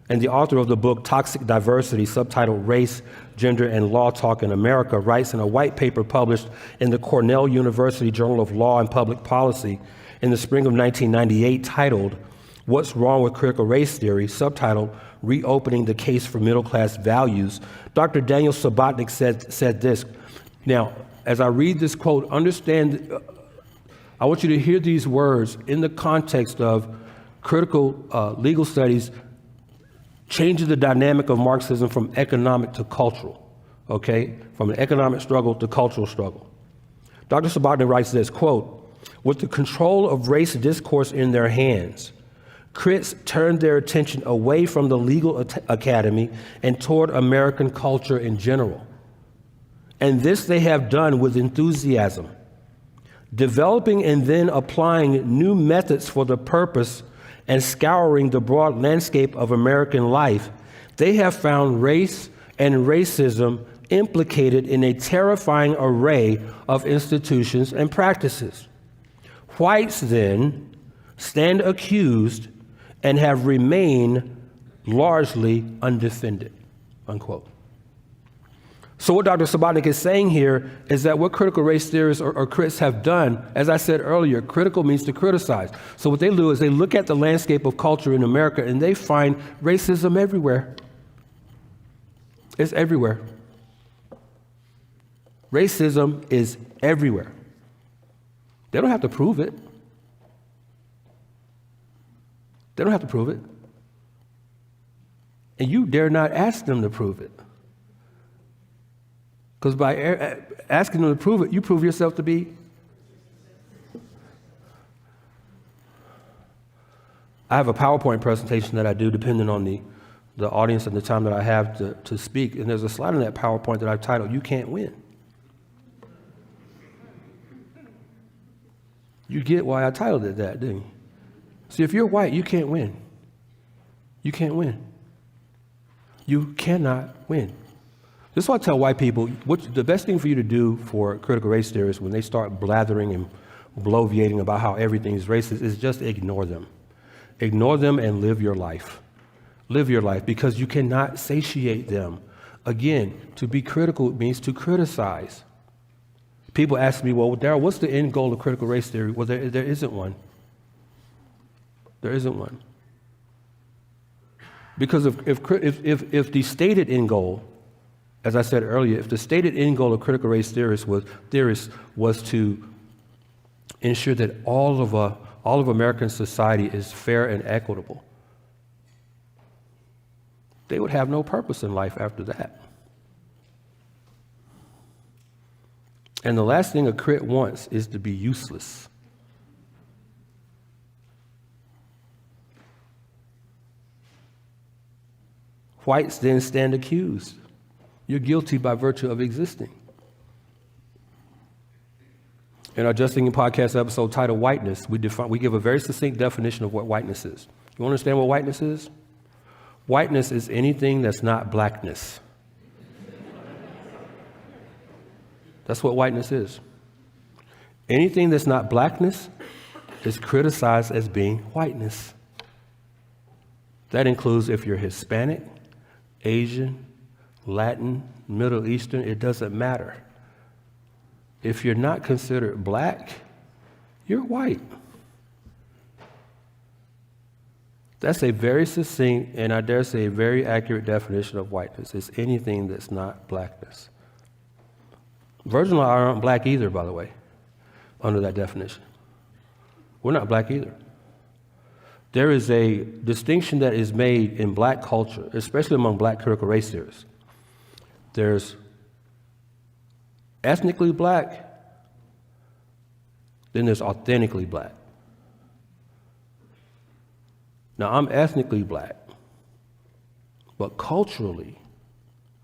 and the author of the book Toxic Diversity, subtitled Race, Gender, and Law Talk in America, writes in a white paper published in the Cornell University Journal of Law and Public Policy in the spring of 1998, titled What's Wrong with Critical Race Theory, subtitled Reopening the Case for Middle-Class Values. Dr. Daniel Subotnick said this. Now, as I read this quote, understand, I want you to hear these words in the context of critical legal studies changes the dynamic of Marxism from economic to cultural, okay? From an economic struggle to cultural struggle. Dr. Subotnick writes this, quote, with the control of race discourse in their hands, critics turned their attention away from the legal academy and toward American culture in general. And this they have done with enthusiasm, developing and then applying new methods for the purpose and scouring the broad landscape of American life. They have found race and racism implicated in a terrifying array of institutions and practices. Whites then stand accused and have remained largely undefended, unquote. So what Dr. Subotnick is saying here is that what critical race theorists or critics have done, as I said earlier, critical means to criticize. So what they do is they look at the landscape of culture in America and they find racism everywhere. It's everywhere. Racism is everywhere. They don't have to prove it. They don't have to prove it. And you dare not ask them to prove it. Because by asking them to prove it, you prove yourself to be. I have a PowerPoint presentation that I do depending on the audience and the time that I have to speak. And there's a slide in that PowerPoint that I've titled, You Can't Win. You get why I titled it that, didn't you? See, if you're white, you can't win. You can't win. You cannot win. This is why I tell white people, the best thing for you to do for critical race theorists when they start blathering and bloviating about how everything is racist is just ignore them. Ignore them and live your life. Live your life, because you cannot satiate them. Again, to be critical means to criticize. People ask me, well, Darrell, what's the end goal of critical race theory? Well, there isn't one. There isn't one. Because if the stated end goal, as I said earlier, if the stated end goal of critical race theorists was to ensure that all of American society is fair and equitable, they would have no purpose in life after that. And the last thing a crit wants is to be useless. Whites then stand accused. You're guilty by virtue of existing. In our Just Thinking podcast episode titled Whiteness, we give a very succinct definition of what whiteness is. You understand what whiteness is? Whiteness is anything that's not blackness. That's what whiteness is. Anything that's not blackness is criticized as being whiteness. That includes if you're Hispanic, Asian, Latin, Middle Eastern, it doesn't matter. If you're not considered black, you're white. That's a very succinct and I dare say a very accurate definition of whiteness. It's anything that's not blackness. Virgil and I aren't black either, by the way, under that definition. We're not black either. There is a distinction that is made in black culture, especially among black critical race theorists. There's ethnically black, then there's authentically black. Now, I'm ethnically black, but culturally,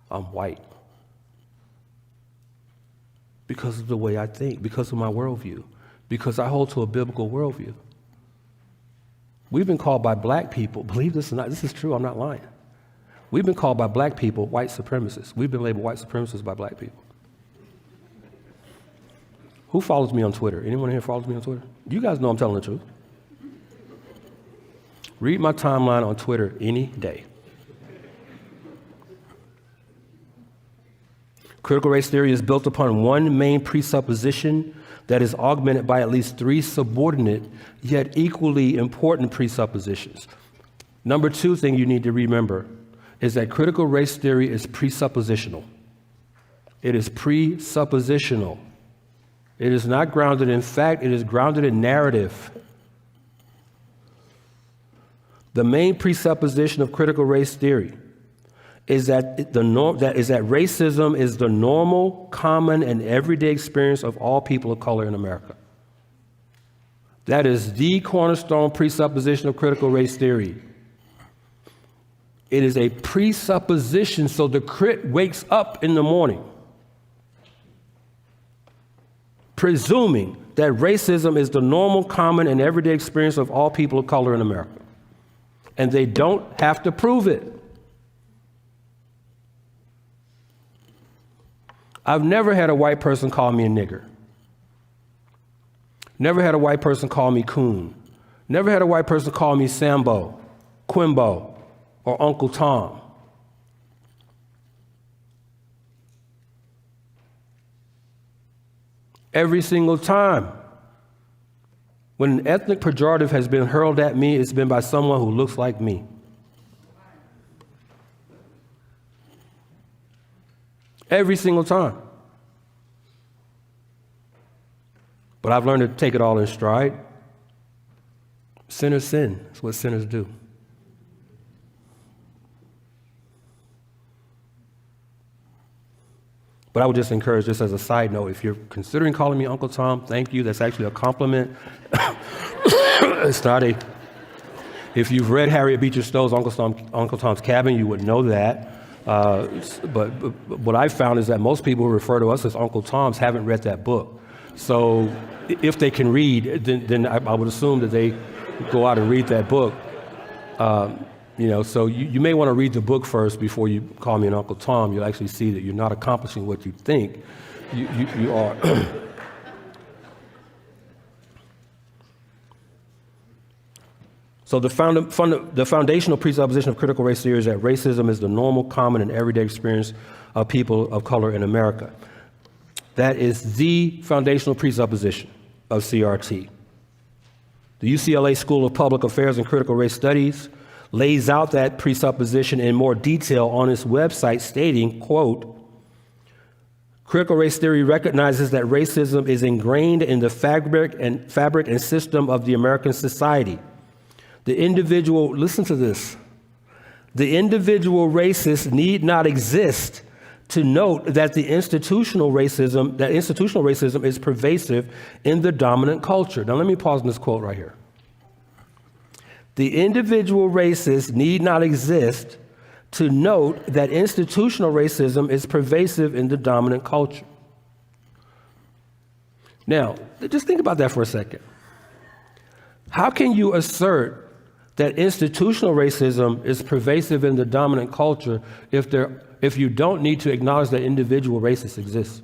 I'm white. Because of the way I think, because of my worldview, because I hold to a biblical worldview. We've been called by black people, believe this or not, this is true, I'm not lying. We've been called by black people white supremacists. We've been labeled white supremacists by black people. Who follows me on Twitter? Anyone here follows me on Twitter? You guys know I'm telling the truth. Read my timeline on Twitter any day. Critical race theory is built upon one main presupposition that is augmented by at least three subordinate yet equally important presuppositions. Number two thing you need to remember is that critical race theory is presuppositional. It is presuppositional. It is not grounded in fact, it is grounded in narrative. The main presupposition of critical race theory is that racism is the normal, common, and everyday experience of all people of color in America. That is the cornerstone presupposition of critical race theory. It is a presupposition, so the crit wakes up in the morning presuming that racism is the normal, common, and everyday experience of all people of color in America. And they don't have to prove it. I've never had a white person call me a nigger. Never had a white person call me coon. Never had a white person call me Sambo, Quimbo, or Uncle Tom. Every single time when an ethnic pejorative has been hurled at me, it's been by someone who looks like me. Every single time. But I've learned to take it all in stride. Sinners sin. That's what sinners do. But I would just encourage, just as a side note, if you're considering calling me Uncle Tom, thank you. That's actually a compliment. It's not a... If you've read Harriet Beecher Stowe's Uncle Tom's Cabin, you would know that. But what I've found is that most people who refer to us as Uncle Toms haven't read that book. So if they can read, then I would assume that they go out and read that book. So you may want to read the book first before you call me an Uncle Tom. You'll actually see that you're not accomplishing what you think you are. So the foundational presupposition of critical race theory is that racism is the normal, common, and everyday experience of people of color in America. That is the foundational presupposition of CRT. The UCLA School of Public Affairs and Critical Race Studies lays out that presupposition in more detail on its website, stating, quote, critical race theory recognizes that racism is ingrained in the fabric and system of the American society. The individual, listen to this, the individual racist need not exist to note that institutional racism is pervasive in the dominant culture. Now let me pause on this quote right here. The individual racist need not exist to note that institutional racism is pervasive in the dominant culture. Now, just think about that for a second. How can you assert that institutional racism is pervasive in the dominant culture if you don't need to acknowledge that individual racists exist?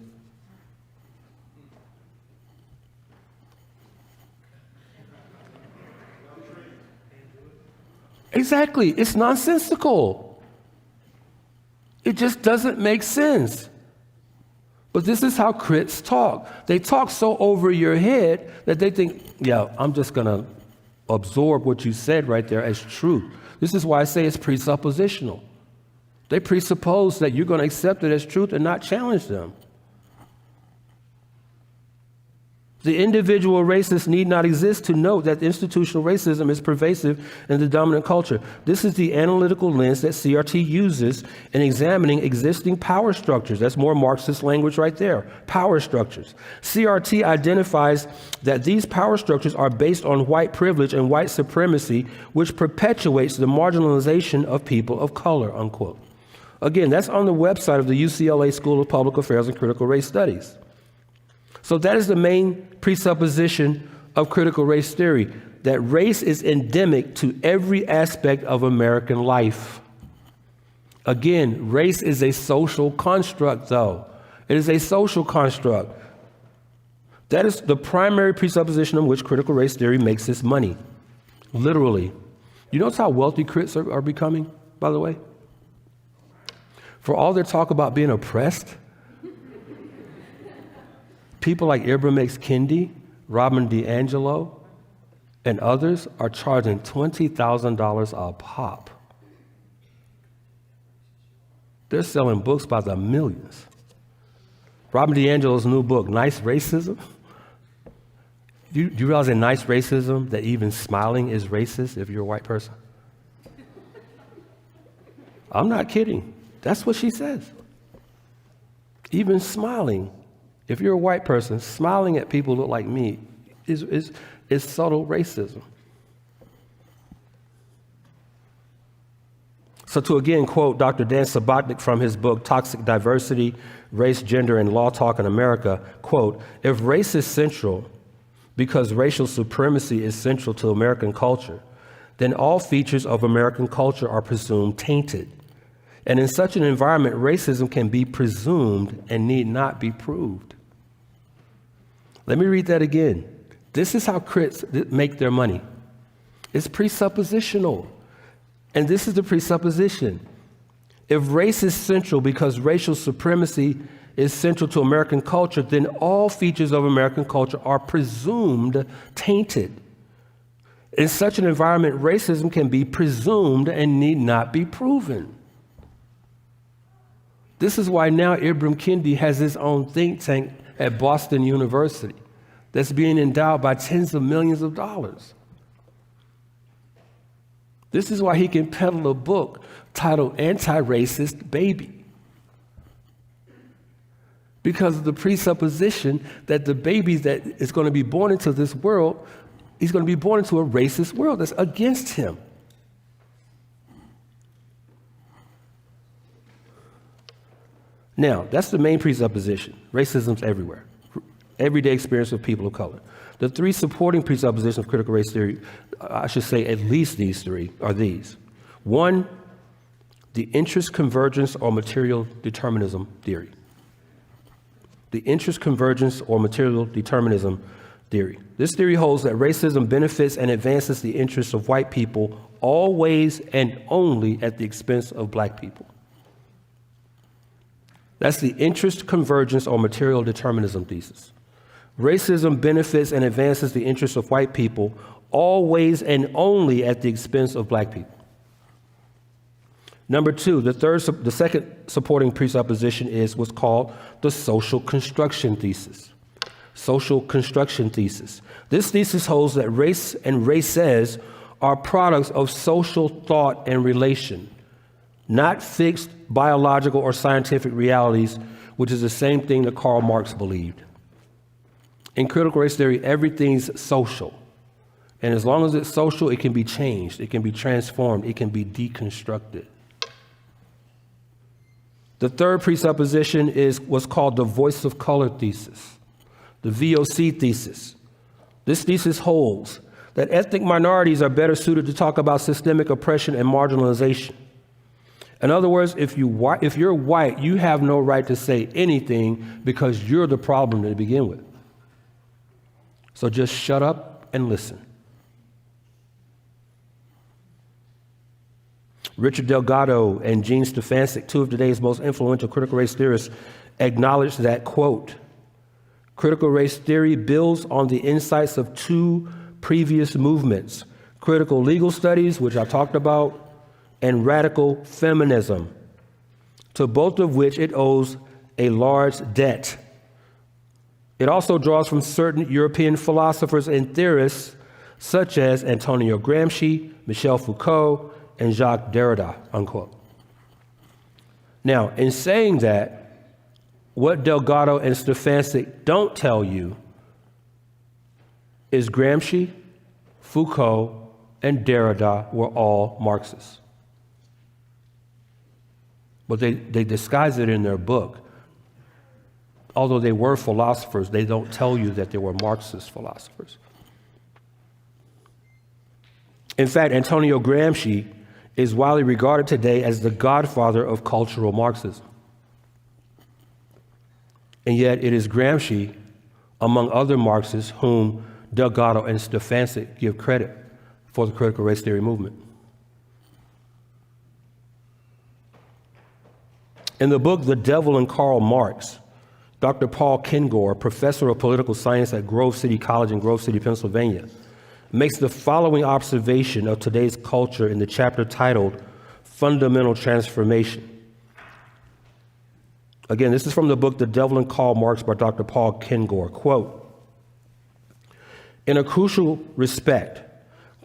Exactly. It's nonsensical. It just doesn't make sense. But this is how crits talk. They talk so over your head that they think, yeah, I'm just going to absorb what you said right there as truth. This is why I say it's presuppositional. They presuppose that you're going to accept it as truth and not challenge them. The individual racist need not exist to note that institutional racism is pervasive in the dominant culture. This is the analytical lens that CRT uses in examining existing power structures. That's more Marxist language right there. Power structures. CRT identifies that these power structures are based on white privilege and white supremacy, which perpetuates the marginalization of people of color, unquote. Again, that's on the website of the UCLA School of Public Affairs and Critical Race Studies. So that is the main presupposition of critical race theory, that race is endemic to every aspect of American life. Again, race is a social construct, though. It is a social construct. That is the primary presupposition on which critical race theory makes its money, literally. You notice how wealthy crits are becoming, by the way? For all their talk about being oppressed, people like Ibram X. Kendi, Robin DiAngelo, and others are charging $20,000 a pop. They're selling books by the millions. Robin DiAngelo's new book, Nice Racism. Do you realize in Nice Racism that even smiling is racist if you're a white person? I'm not kidding. That's what she says. Even smiling, if you're a white person, smiling at people who look like me is subtle racism. So to again quote Dr. Dan Sabatnik from his book, Toxic Diversity, Race, Gender, and Law Talk in America, quote, if race is central because racial supremacy is central to American culture, then all features of American culture are presumed tainted. And in such an environment, racism can be presumed and need not be proved. Let me read that again. This is how crits make their money. It's presuppositional. And this is the presupposition. If race is central because racial supremacy is central to American culture, then all features of American culture are presumed tainted. In such an environment, racism can be presumed and need not be proven. This is why now Ibram Kendi has his own think tank at Boston University that's being endowed by tens of millions of dollars. This is why he can peddle a book titled Anti-Racist Baby. Because of the presupposition that the baby that is going to be born into this world, he's going to be born into a racist world that's against him. Now, that's the main presupposition. Racism's everywhere. Everyday experience of people of color. The three supporting presuppositions of critical race theory, I should say at least these three, are these. One, the interest convergence or material determinism theory. The interest convergence or material determinism theory. This theory holds that racism benefits and advances the interests of white people always and only at the expense of black people. That's the interest convergence or material determinism thesis. Racism benefits and advances the interests of white people always and only at the expense of black people. Number two, the second supporting presupposition is what's called the social construction thesis. Social construction thesis. This thesis holds that race and races are products of social thought and relation, not fixed biological or scientific realities, which is the same thing that Karl Marx believed. In critical race theory, everything's social. And as long as it's social, it can be changed, it can be transformed, it can be deconstructed. The third presupposition is what's called the voice of color thesis, the VOC thesis. This thesis holds that ethnic minorities are better suited to talk about systemic oppression and marginalization. In other words, if you're white, you have no right to say anything because you're the problem to begin with. So just shut up and listen. Richard Delgado and Gene Stefancic, two of today's most influential critical race theorists, acknowledge that, quote, critical race theory builds on the insights of two previous movements, critical legal studies, which I talked about, and radical feminism, to both of which it owes a large debt. It also draws from certain European philosophers and theorists such as Antonio Gramsci, Michel Foucault, and Jacques Derrida, unquote. Now, in saying that, what Delgado and Stefancic don't tell you is Gramsci, Foucault, and Derrida were all Marxists. But they disguise it in their book. Although they were philosophers, they don't tell you that they were Marxist philosophers. In fact, Antonio Gramsci is widely regarded today as the godfather of cultural Marxism. And yet it is Gramsci, among other Marxists, whom Delgado and Stefancic give credit for the critical race theory movement. In the book, The Devil and Karl Marx, Dr. Paul Kengor, professor of political science at Grove City College in Grove City, Pennsylvania, makes the following observation of today's culture in the chapter titled Fundamental Transformation. Again, this is from the book The Devil and Karl Marx by Dr. Paul Kengor. Quote, in a crucial respect,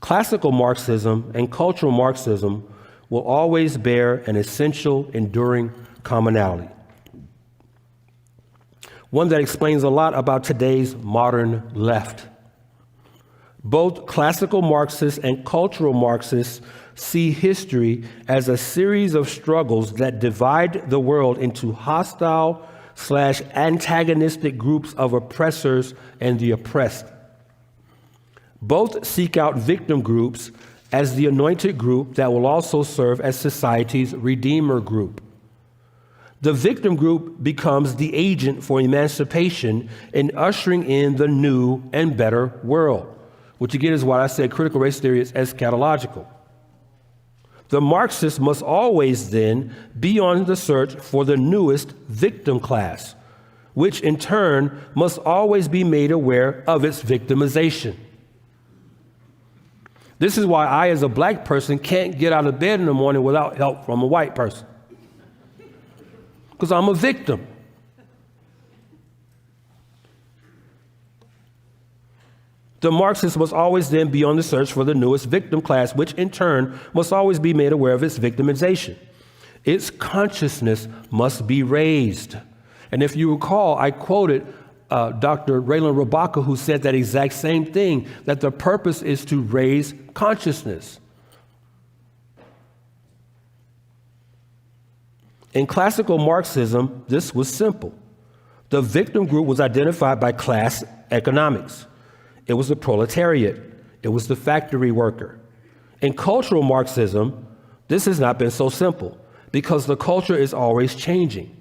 classical Marxism and cultural Marxism will always bear an essential, enduring commonality. One that explains a lot about today's modern left. Both classical Marxists and cultural Marxists see history as a series of struggles that divide the world into hostile/antagonistic groups of oppressors and the oppressed. Both seek out victim groups as the anointed group that will also serve as society's redeemer group. The victim group becomes the agent for emancipation in ushering in the new and better world, which again is why I said critical race theory is eschatological. The Marxists must always then be on the search for the newest victim class, which in turn must always be made aware of its victimization. This is why I, as a black person, can't get out of bed in the morning without help from a white person. Because I'm a victim. The Marxists must always then be on the search for the newest victim class, which in turn must always be made aware of its victimization. Its consciousness must be raised. And if you recall, I quoted Dr. Raylan Rabaka, who said that exact same thing, that the purpose is to raise consciousness. In classical Marxism, this was simple. The victim group was identified by class economics. It was the proletariat. It was the factory worker. In cultural Marxism, this has not been so simple because the culture is always changing.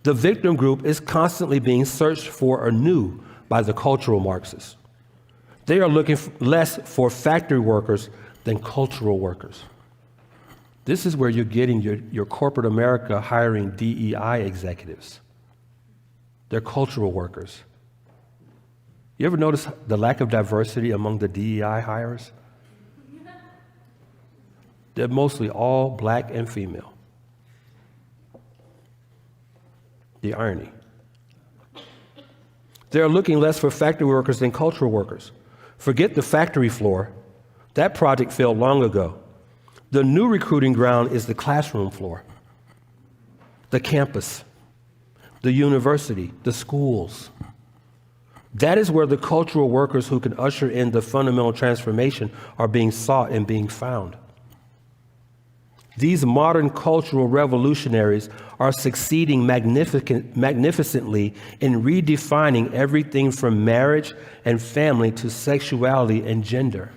The victim group is constantly being searched for anew by the cultural Marxists. They are looking less for factory workers than cultural workers. This is where you're getting your corporate America hiring DEI executives. They're cultural workers. You ever notice the lack of diversity among the DEI hires? They're mostly all black and female. The irony. They're looking less for factory workers than cultural workers. Forget the factory floor. That project failed long ago. The new recruiting ground is the classroom floor, the campus, the university, the schools. That is where the cultural workers who can usher in the fundamental transformation are being sought and being found. These modern cultural revolutionaries are succeeding magnificently in redefining everything from marriage and family to sexuality and gender.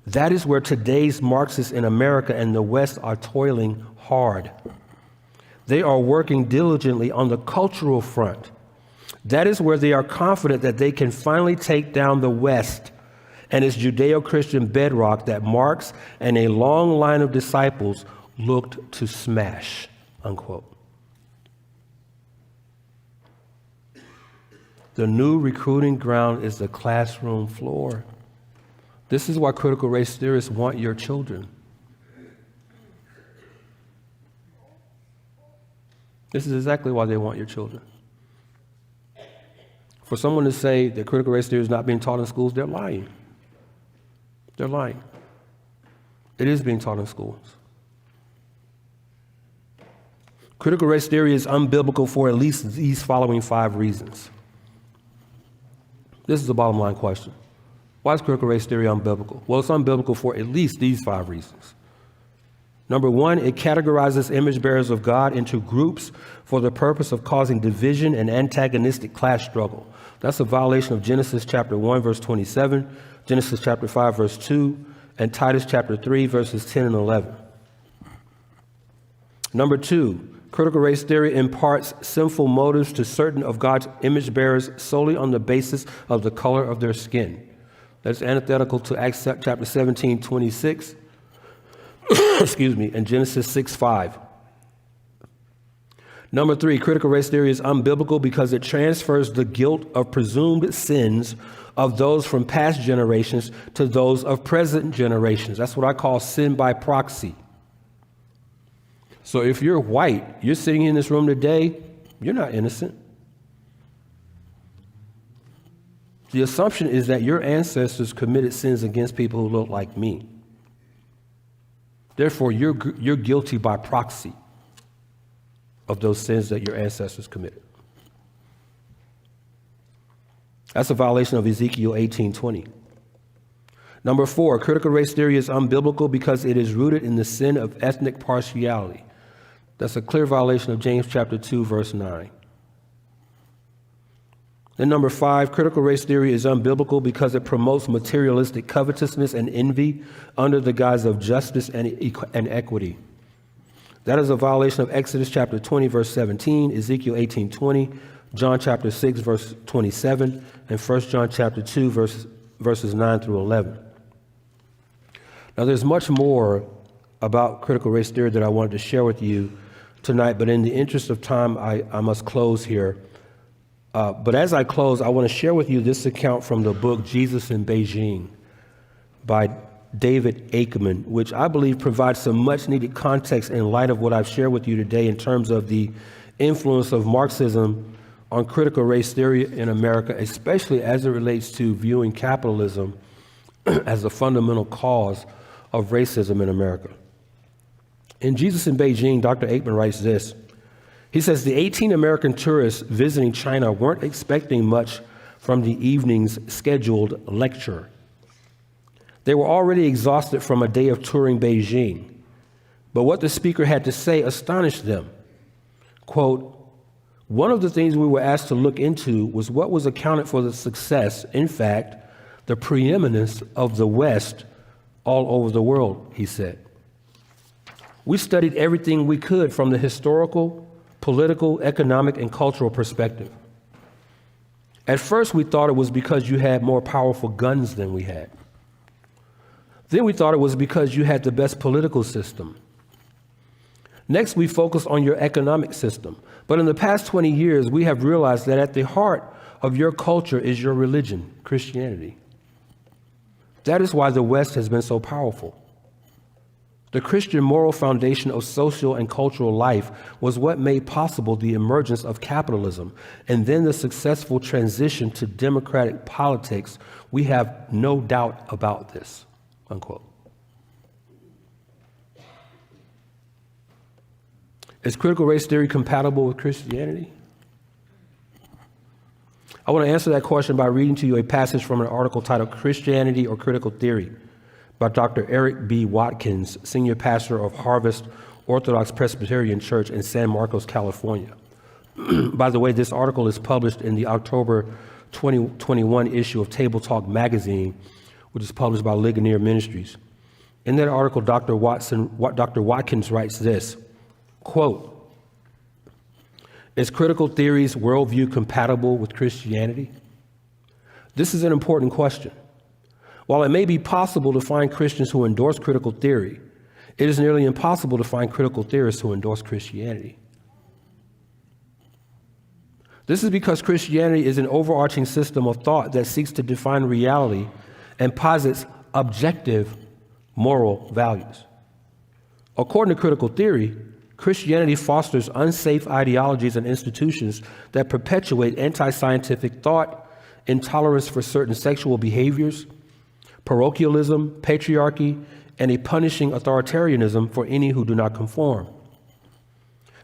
That is where today's Marxists in America and the West are toiling hard. They are working diligently on the cultural front. That is where they are confident that they can finally take down the West and its Judeo-Christian bedrock that Marx and a long line of disciples looked to smash, unquote. The new recruiting ground is the classroom floor. This is why critical race theorists want your children. This is exactly why they want your children. For someone to say that critical race theory is not being taught in schools, they're lying. They're lying. It is being taught in schools. Critical race theory is unbiblical for at least these following 5 reasons. This is the bottom line question. Why is critical race theory unbiblical? Well, it's unbiblical for at least these 5 reasons. Number 1, it categorizes image bearers of God into groups for the purpose of causing division and antagonistic class struggle. That's a violation of Genesis chapter 1, verse 27, Genesis chapter 5, verse 2, and Titus chapter 3, verses 10 and 11. Number 2, critical race theory imparts sinful motives to certain of God's image bearers solely on the basis of the color of their skin. That's antithetical to Acts chapter 17, 26, excuse me, and Genesis 6, 5. Number 3, critical race theory is unbiblical because it transfers the guilt of presumed sins of those from past generations to those of present generations. That's what I call sin by proxy. So if you're white, you're sitting in this room today, you're not innocent. The assumption is that your ancestors committed sins against people who look like me. Therefore, you're guilty by proxy of those sins that your ancestors committed. That's a violation of Ezekiel 18:20. Number 4, critical race theory is unbiblical because it is rooted in the sin of ethnic partiality. That's a clear violation of James chapter 2, verse 9. Then number 5, critical race theory is unbiblical because it promotes materialistic covetousness and envy under the guise of justice and equity. That is a violation of Exodus chapter 20, verse 17, Ezekiel 18:20, John chapter 6, verse 27, and 1 John chapter 2, verses 9 through 11. Now, there's much more about critical race theory that I wanted to share with you tonight, but in the interest of time, I must close here. But as I close, I want to share with you this account from the book Jesus in Beijing by David Aikman, which I believe provides some much needed context in light of what I've shared with you today in terms of the influence of Marxism on critical race theory in America, especially as it relates to viewing capitalism as a fundamental cause of racism in America. In Jesus in Beijing, Dr. Aikman writes this. He says, the 18 American tourists visiting China weren't expecting much from the evening's scheduled lecture. They were already exhausted from a day of touring Beijing. But what the speaker had to say astonished them. Quote, one of the things we were asked to look into was what was accounted for the success, in fact, the preeminence of the West all over the world, he said. We studied everything we could from the historical, political, economic, and cultural perspective. At first, we thought it was because you had more powerful guns than we had. Then we thought it was because you had the best political system. Next, we focused on your economic system. But in the past 20 years, we have realized that at the heart of your culture is your religion, Christianity. That is why the West has been so powerful. The Christian moral foundation of social and cultural life was what made possible the emergence of capitalism and then the successful transition to democratic politics. We have no doubt about this, unquote. Is critical race theory compatible with Christianity? I want to answer that question by reading to you a passage from an article titled Christianity or Critical Theory by Dr. Darrell B. Watkins, senior pastor of Harvest Orthodox Presbyterian Church in San Marcos, California. By the way, this article is published in the October 2021 issue of Table Talk magazine, which is published by Ligonier Ministries. In that article, Dr. Watkins writes this, quote, is critical theory's worldview compatible with Christianity? This is an important question. While it may be possible to find Christians who endorse critical theory, it is nearly impossible to find critical theorists who endorse Christianity. This is because Christianity is an overarching system of thought that seeks to define reality and posits objective moral values. According to critical theory, Christianity fosters unsafe ideologies and institutions that perpetuate anti-scientific thought, intolerance for certain sexual behaviors, parochialism, patriarchy, and a punishing authoritarianism for any who do not conform.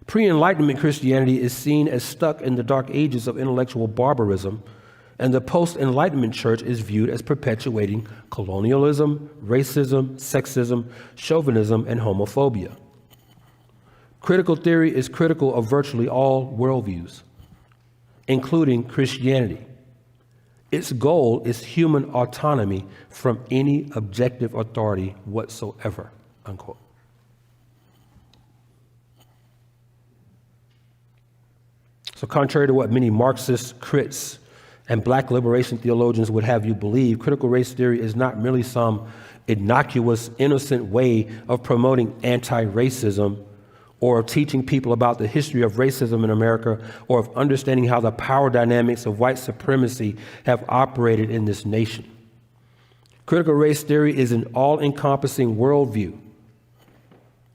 Pre-Enlightenment Christianity is seen as stuck in the dark ages of intellectual barbarism, and the post-Enlightenment church is viewed as perpetuating colonialism, racism, sexism, chauvinism, and homophobia. Critical theory is critical of virtually all worldviews, including Christianity. Its goal is human autonomy from any objective authority whatsoever, unquote. So contrary to what many Marxist critics and black liberation theologians would have you believe, critical race theory is not merely some innocuous, innocent way of promoting anti-racism or of teaching people about the history of racism in America, or of understanding how the power dynamics of white supremacy have operated in this nation. Critical race theory is an all-encompassing worldview,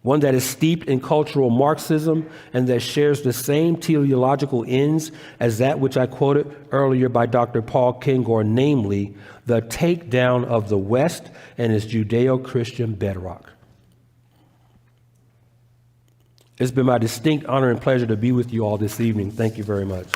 one that is steeped in cultural Marxism and that shares the same teleological ends as that which I quoted earlier by Dr. Paul Kengor, namely the takedown of the West and its Judeo-Christian bedrock. It's been my distinct honor and pleasure to be with you all this evening. Thank you very much.